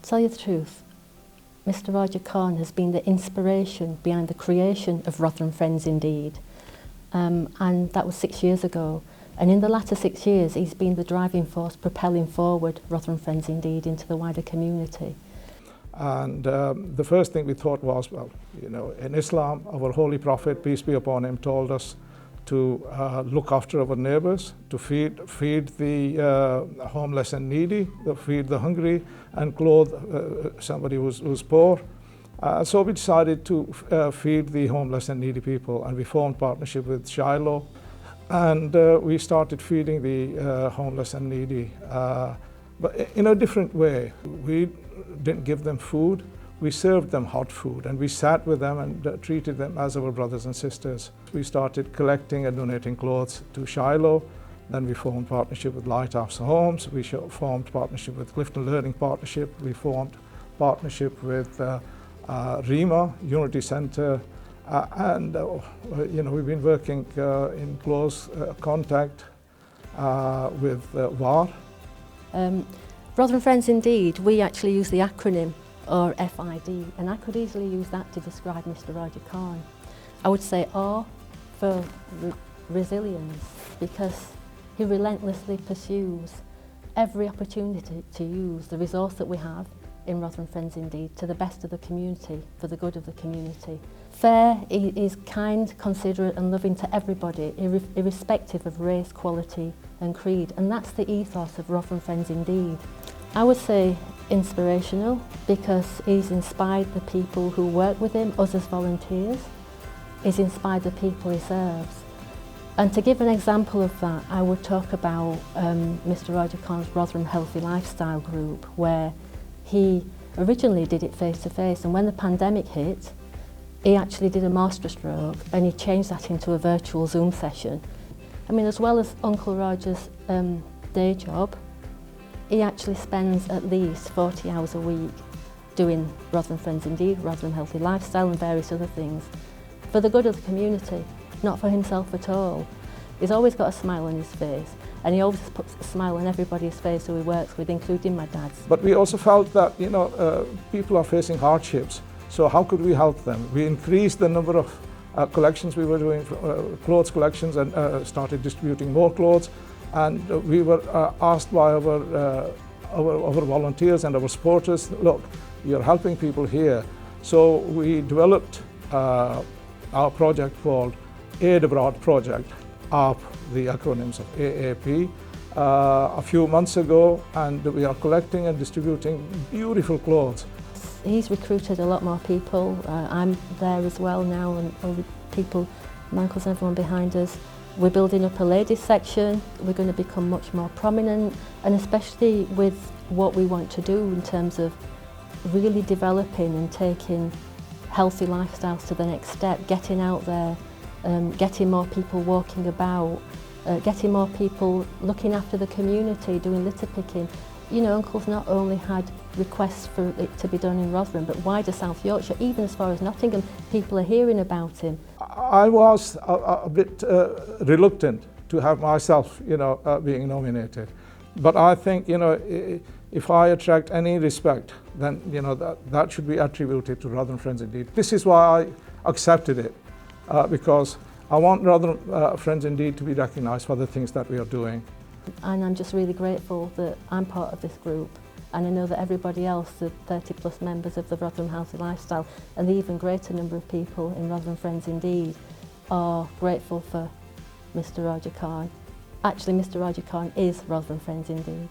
To tell you the truth, Mr. Roger Khan has been the inspiration behind the creation of Rotherham Friends Indeed, and that was 6 years ago. And in the latter 6 years, he's been the driving force propelling forward Rotherham Friends Indeed into the wider community. And the first thing we thought was, well, you know, in Islam, our Holy Prophet, peace be upon him, told us to look after our neighbours, to feed the homeless and needy, to feed the hungry, and clothe somebody who's poor. So we decided to feed the homeless and needy people, and we formed partnership with Shiloh, and we started feeding the homeless and needy, but in a different way. We didn't give them food, we served them hot food, and we sat with them and treated them as our brothers and sisters. We started collecting and donating clothes to Shiloh. Then we formed partnership with Lighthouse Homes, we formed partnership with Clifton Learning Partnership, we formed partnership with REMA, Unity Centre, and you know, we've been working in close contact with VAR. Rotherham Friends Indeed, we actually use the acronym, or FID, and I could easily use that to describe Mr. Roger Khan. I would say R for resilience, because he relentlessly pursues every opportunity to use the resource that we have in Rotherham Friends Indeed to the best of the community, for the good of the community. Fair, he is kind, considerate and loving to everybody, irrespective of race, quality and creed, and that's the ethos of Rotherham Friends Indeed. I would say inspirational, because he's inspired the people who work with him, us as volunteers. He's inspired the people he serves. And to give an example of that, I would talk about Mr. Roger Khan's Rotherham Healthy Lifestyle group, where he originally did it face-to-face, and when the pandemic hit, he actually did a masterstroke and he changed that into a virtual Zoom session. I mean, as well as Uncle Roger's day job, he actually spends at least 40 hours a week doing Rotherham Friends Indeed, Rotherham Healthy Lifestyle and various other things for the good of the community, not for himself at all. He's always got a smile on his face, and he always puts a smile on everybody's face who he works with, including my dad's. But we also felt that, you know, people are facing hardships, so how could we help them? We increased the number of collections we were doing, clothes collections, and started distributing more clothes. And we were asked by our volunteers and our supporters, look, you're helping people here. So we developed our project called Aid Abroad Project, AAP, the acronyms of AAP, a few months ago, and we are collecting and distributing beautiful clothes. He's recruited a lot more people. I'm there as well now, and all the people, my uncles and everyone behind us. We're building up a ladies section. We're going to become much more prominent, and especially with what we want to do in terms of really developing and taking healthy lifestyles to the next step, getting out there, getting more people walking about, getting more people looking after the community, doing litter picking. You know, Uncle's not only had requests for it to be done in Rotherham, but wider South Yorkshire, even as far as Nottingham, people are hearing about him. I was a bit reluctant to have myself, you know, being nominated. But I think, you know, if I attract any respect, then, you know, that should be attributed to Rotherham Friends Indeed. This is why I accepted it, because I want Rotherham Friends Indeed to be recognised for the things that we are doing. And I'm just really grateful that I'm part of this group, and I know that everybody else, the 30 plus members of the Rotherham Healthy Lifestyle, and the even greater number of people in Rotherham Friends Indeed, are grateful for Mr. Roger Khan. Actually, Mr. Roger Khan is Rotherham Friends Indeed.